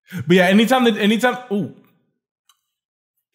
But yeah, anytime, ooh.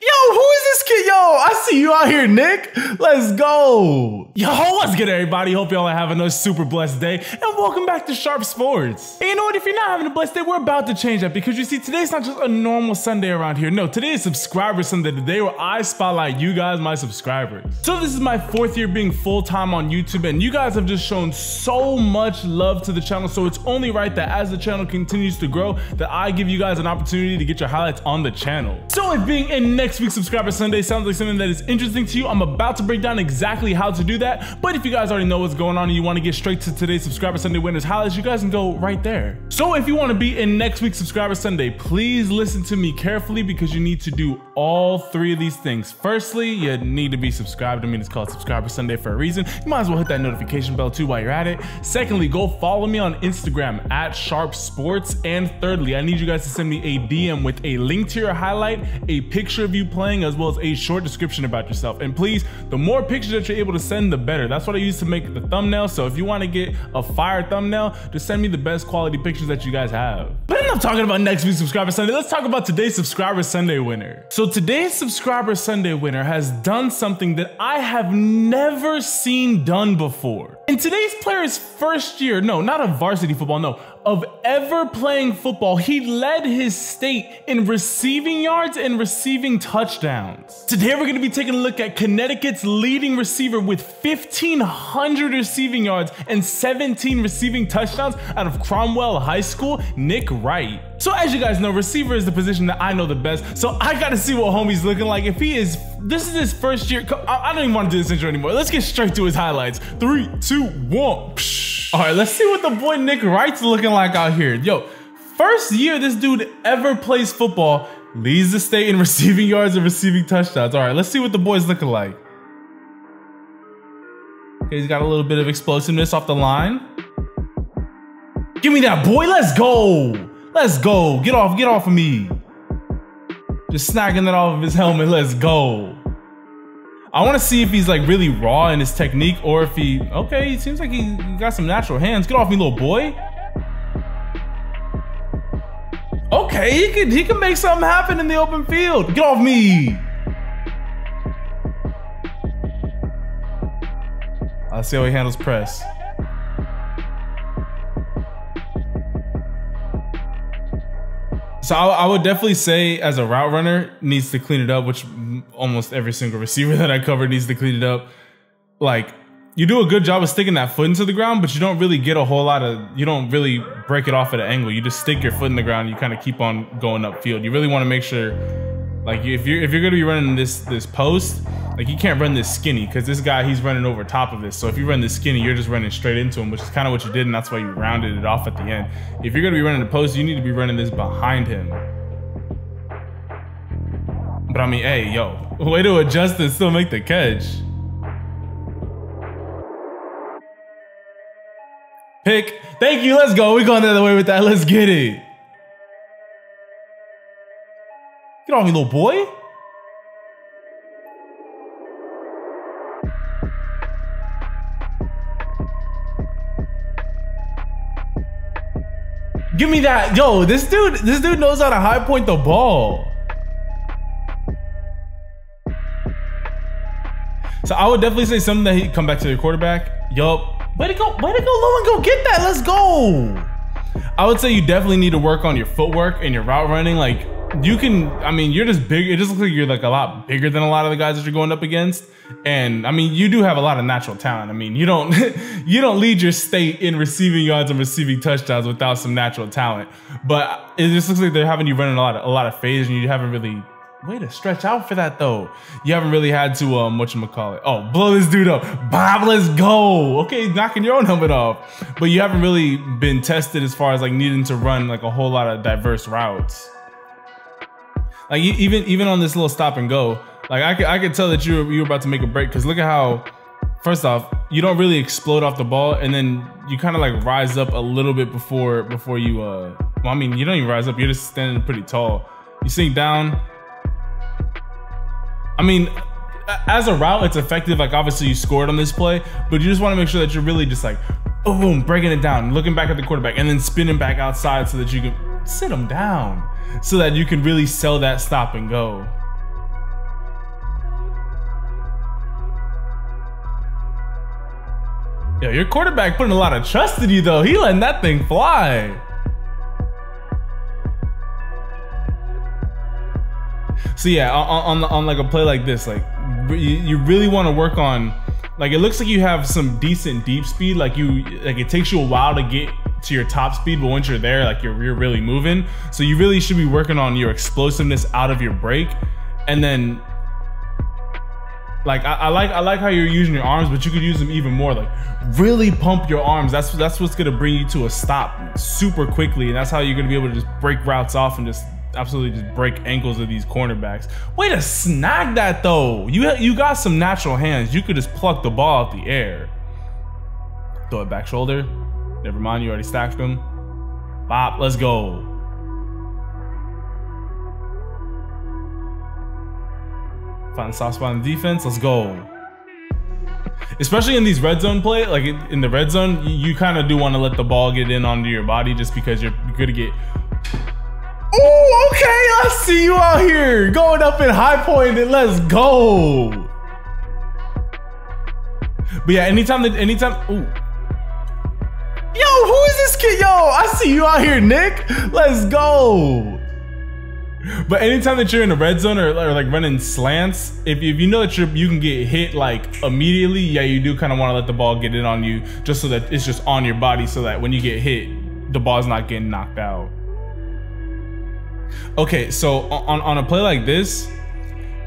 Yo, who is this kid? Yo, I see you out here, Nick. Let's go. Yo, what's good, everybody? Hope y'all are having a super blessed day. And welcome back to Sharpe Sports. And you know what? If you're not having a blessed day, we're about to change that because you see, today's not just a normal Sunday around here. No, today is Subscriber Sunday, the day where I spotlight you guys, my subscribers. So this is my 4th year being full-time on YouTube, and you guys have just shown so much love to the channel. So it's only right that as the channel continues to grow, that I give you guys an opportunity to get your highlights on the channel. So if being in next week's Subscriber Sunday sounds like something that is interesting to you, I'm about to break down exactly how to do that. But if you guys already know what's going on and you want to get straight to today's Subscriber Sunday winners highlights, you guys can go right there. So if you want to be in next week's Subscriber Sunday, please listen to me carefully because you need to do all 3 of these things. Firstly, you need to be subscribed. I mean, it's called Subscriber Sunday for a reason. You might as well hit that notification bell too while you're at it. Secondly, go follow me on Instagram at SharpeSports. And thirdly, I need you guys to send me a DM with a link to your highlight, a picture of you playing, as well as a short description about yourself. And please, the more pictures that you're able to send, the better. That's what I use to make the thumbnail. So if you want to get a fire thumbnail, just send me the best quality pictures that you guys have. But enough talking about next week's Subscriber Sunday. Let's talk about today's Subscriber Sunday winner. So today's Subscriber Sunday winner has done something that I have never seen done before. In today's player's first year, no, not of varsity football, no, of ever playing football, he led his state in receiving yards and receiving touchdowns. Today we're going to be taking a look at Connecticut's leading receiver with 1,500 receiving yards and 17 receiving touchdowns out of Cromwell High School, Nick Wright. So as you guys know, receiver is the position that I know the best, so I gotta see what homie's looking like. If he is, this is his first year, I don't even want to do this intro anymore. Let's get straight to his highlights. 3, 2, 1. All right, let's see what the boy Nick Wright's looking like out here. Yo, first year this dude ever plays football, leads the state in receiving yards and receiving touchdowns. All right, let's see what the boy's looking like. Okay, he's got a little bit of explosiveness off the line. Give me that, boy, let's go. Let's go, get off of me. Just snagging that off of his helmet, let's go. I wanna see if he's like really raw in his technique or if he, okay, he seems like he got some natural hands. Get off me, little boy. Okay, he can make something happen in the open field. Get off me. I'll see how he handles press. So I would definitely say as a route runner needs to clean it up, which almost every single receiver that I cover needs to clean it up. Like, you do a good job of sticking that foot into the ground, but you don't really get a whole lot of, you don't really break it off at an angle. You just stick your foot in the ground and you kind of keep on going upfield. You really want to make sure, like if you're going to be running this post, like you can't run this skinny because this guy, he's running over top of this. So if you run this skinny, you're just running straight into him, which is kind of what you did, and that's why you rounded it off at the end. If you're going to be running the post, you need to be running this behind him. But I mean, hey, yo, way to adjust and still make the catch. Pick. Thank you. Let's go. We're going the other way with that. Let's get it. Get off me, little boy. Give me that. Yo, this dude knows how to high point the ball. So I would definitely say something that he'd come back to the quarterback. Yup. Way to go low and go get that. Let's go. I would say you definitely need to work on your footwork and your route running. Like you can, I mean, you're just big. It just looks like you're like a lot bigger than a lot of the guys that you're going up against. And I mean, you do have a lot of natural talent. I mean, you don't you don't lead your state in receiving yards and receiving touchdowns without some natural talent. But it just looks like they're having you running a lot of phase, and you haven't really, way to stretch out for that though. You haven't really had to whatchamacallit, oh, blow this dude up. Bob, let's go. Okay, knocking your own helmet off. But you haven't really been tested as far as like needing to run like a whole lot of diverse routes. Like even on this little stop and go, like I could tell that you were about to make a break, because look at how, first off, you don't really explode off the ball, and then you kind of like rise up a little bit before you well, I mean, you don't even rise up, you're just standing pretty tall. You sink down. I mean, as a route, it's effective. Like obviously you scored on this play, but you just want to make sure that you're really just like, boom, breaking it down, looking back at the quarterback, and then spinning back outside so that you can, sit them down so that you can really sell that stop and go. Yo, your quarterback putting a lot of trust in you though. He letting that thing fly. So yeah, on like a play like this, like you really want to work on, like it looks like you have some decent deep speed. Like it takes you a while to get to your top speed, but once you're there, like you're really moving. So you really should be working on your explosiveness out of your break, and then. Like I like how you're using your arms, but you could use them even more. Like really pump your arms. That's what's gonna bring you to a stop super quickly, and that's how you're gonna be able to just break routes off and just absolutely just break ankles of these cornerbacks. Way to snag that though. You got some natural hands. You could just pluck the ball out the air. Throw it back shoulder. Never mind, you already stacked them. Bop, let's go. Find the soft spot in the defense, let's go. Especially in these red zone play, like in the red zone, you kind of do want to let the ball get in onto your body just because you're gonna get. Oh, okay, I see you out here going up in high point and let's go. But yeah, anytime, ooh. Yo, who is this kid? Yo, I see you out here, Nick. Let's go. But anytime that you're in the red zone or like running slants, if you know that you can get hit like immediately, yeah, you do kind of want to let the ball get in on you just so that it's just on your body so that when you get hit, the ball's not getting knocked out. Okay, so on a play like this,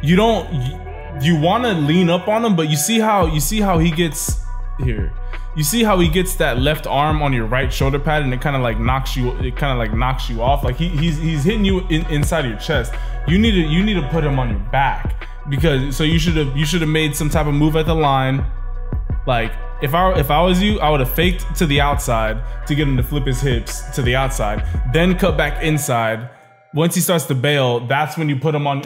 you want to lean up on him, but you see how he gets here. You see how he gets that left arm on your right shoulder pad, and it kind of like knocks you off. Like he's hitting you inside of your chest. You need to put him on your back, because so you should have made some type of move at the line. Like if I was you, I would have faked to the outside to get him to flip his hips to the outside, then cut back inside. Once he starts to bail, that's when you put him on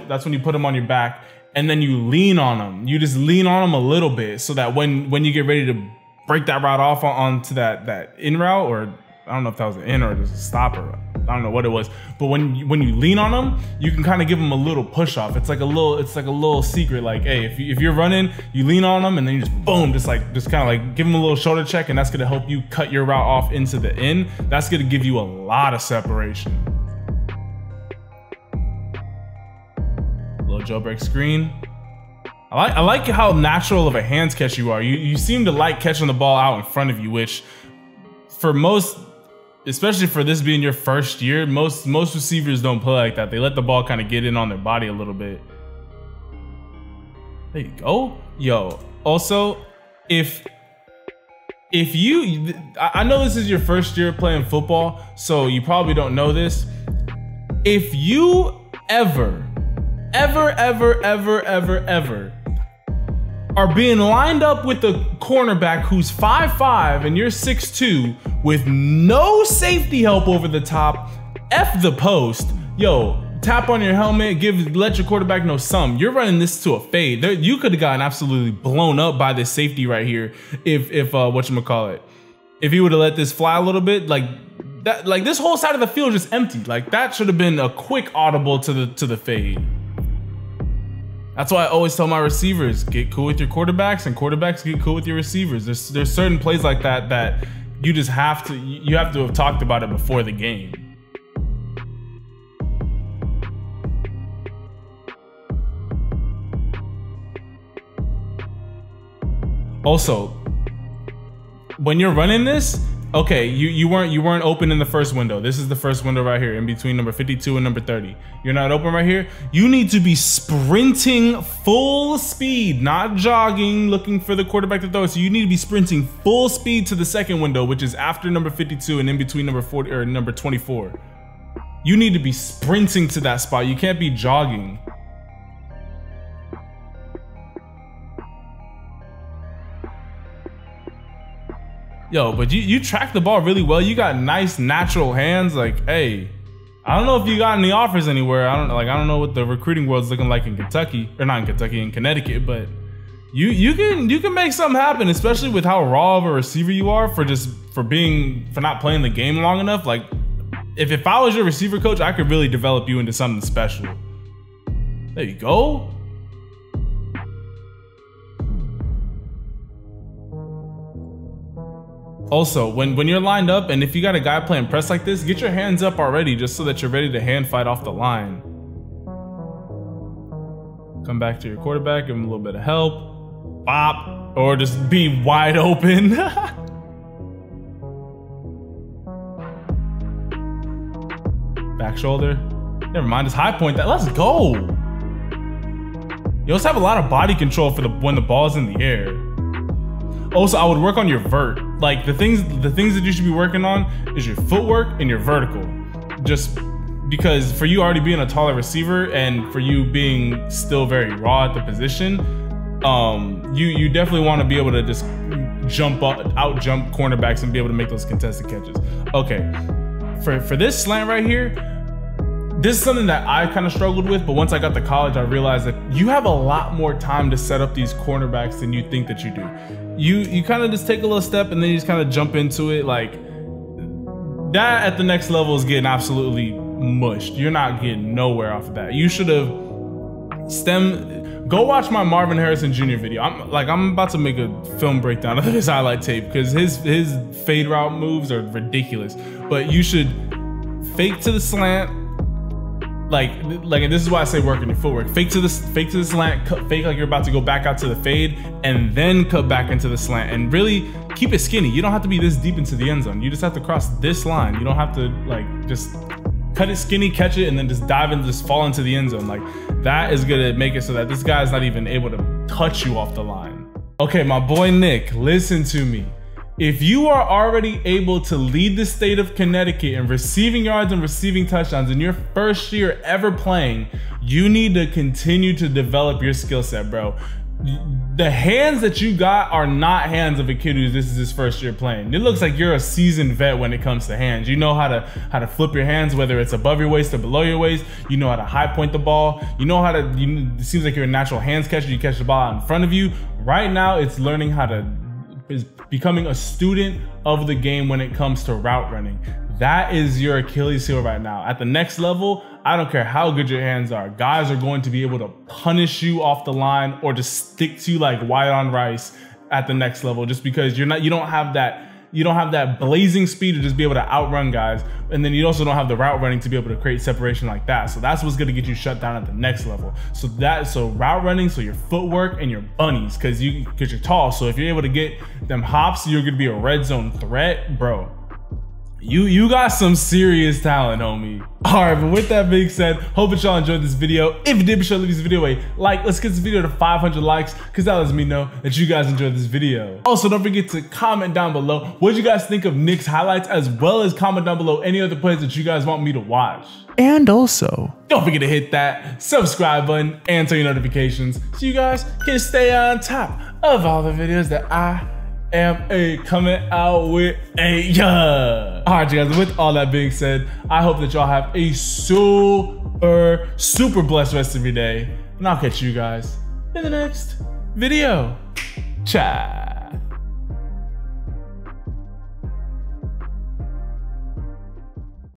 your back, and then you lean on him. You just lean on him a little bit so that when you get ready to break that route off onto that in route, or I don't know if that was an in or just a stopper. I don't know what it was. But when you lean on them, you can kind of give them a little push off. It's like a little secret. Like, hey, if you're running, you lean on them and then you just boom, just kind of like give them a little shoulder check, and that's gonna help you cut your route off into the in. That's gonna give you a lot of separation. Little jailbreak screen. I like how natural of a hands catch you are. You seem to like catching the ball out in front of you, which for most, especially for this being your first year, most receivers don't play like that. They let the ball kind of get in on their body a little bit. There you go. Yo, also, if you, I know this is your first year playing football, so you probably don't know this. If you ever are being lined up with a cornerback who's 5'5" and you're 6'2" with no safety help over the top, F the post, yo, tap on your helmet, let your quarterback know you're running this to a fade. You could have gotten absolutely blown up by this safety right here if whatchamacallit, if he would have let this fly a little bit, like this whole side of the field just empty. Like that should have been a quick audible to the fade. That's why I always tell my receivers, get cool with your quarterbacks, and quarterbacks get cool with your receivers. There's certain plays like that you just have to have talked about it before the game. Also, when you're running this, okay, you weren't open in the first window. This is the first window right here in between number 52 and number 30. You're not open right here. You need to be sprinting full speed, not jogging, looking for the quarterback to throw. So you need to be sprinting full speed to the second window, which is after number 52 and in between number 40 or number 24. You need to be sprinting to that spot. You can't be jogging. Yo, but you track the ball really well. You got nice natural hands. Like, hey, I don't know if you got any offers anywhere. I don't know what the recruiting world's looking like in Kentucky, or not in Kentucky, in Connecticut. But you can make something happen, especially with how raw of a receiver you are for not playing the game long enough. Like, If I was your receiver coach, I could really develop you into something special. There you go. Also, when you're lined up and if you got a guy playing press like this, get your hands up already just so that you're ready to hand fight off the line. Come back to your quarterback, give him a little bit of help. Bop. Or just be wide open. Back shoulder. Never mind, just high point that. Let's go. You also have a lot of body control for when the ball's in the air. Also, I would work on your vert. Like the things that you should be working on is your footwork and your vertical. Just because for you already being a taller receiver and for you being still very raw at the position, you definitely want to be able to just out jump cornerbacks and be able to make those contested catches. Okay, for this slant right here, this is something that I kind of struggled with, but once I got to college, I realized that you have a lot more time to set up these cornerbacks than you think that you do. You kind of just take a little step and then you just kind of jump into it. Like that at the next level is getting absolutely mushed. You're not getting nowhere off of that. You should have go watch my Marvin Harrison Jr. video. I'm about to make a film breakdown of his highlight tape because his fade route moves are ridiculous. But you should fake to the slant. Like this is why I say work on your footwork. Fake to the slant, fake like you're about to go back out to the fade, and then cut back into the slant. And really keep it skinny. You don't have to be this deep into the end zone. You just have to cross this line. You don't have to like just cut it skinny, catch it, and then just dive and just fall into the end zone. Like that is gonna make it so that this guy's not even able to touch you off the line. Okay, my boy Nick, listen to me. If you are already able to lead the state of Connecticut in receiving yards and receiving touchdowns in your first year ever playing, you need to continue to develop your skill set, bro. The hands that you got are not hands of a kid who's this is his first year playing. It looks like you're a seasoned vet when it comes to hands. You know how to flip your hands, whether it's above your waist or below your waist. You know how to high point the ball. You know how to, it seems like you're a natural hands catcher. You catch the ball out in front of you. Right now, it's learning how to, is becoming a student of the game when it comes to route running. That is your Achilles heel right now. At the next level, I don't care how good your hands are. Guys are going to be able to punish you off the line or just stick to you like white on rice at the next level, just because you don't have that blazing speed to just be able to outrun guys. And then you also don't have the route running to be able to create separation like that. So that's what's gonna get you shut down at the next level. So route running, so your footwork and your bunnies, cause you're tall. So if you're able to get them hops, you're gonna be a red zone threat, bro. You got some serious talent, homie. All right, but with that being said, hope that y'all enjoyed this video. If you did, be sure to leave this video a like. Let's get this video to 500 likes, because that lets me know that you guys enjoyed this video. Also, don't forget to comment down below what you guys think of Nick's highlights, as well as comment down below any other plays that you guys want me to watch. And also, don't forget to hit that subscribe button and turn your notifications so you guys can stay on top of all the videos that I am coming out with. All right, you guys, with all that being said, I hope that y'all have a super blessed rest of your day, and I'll catch you guys in the next video. Ciao.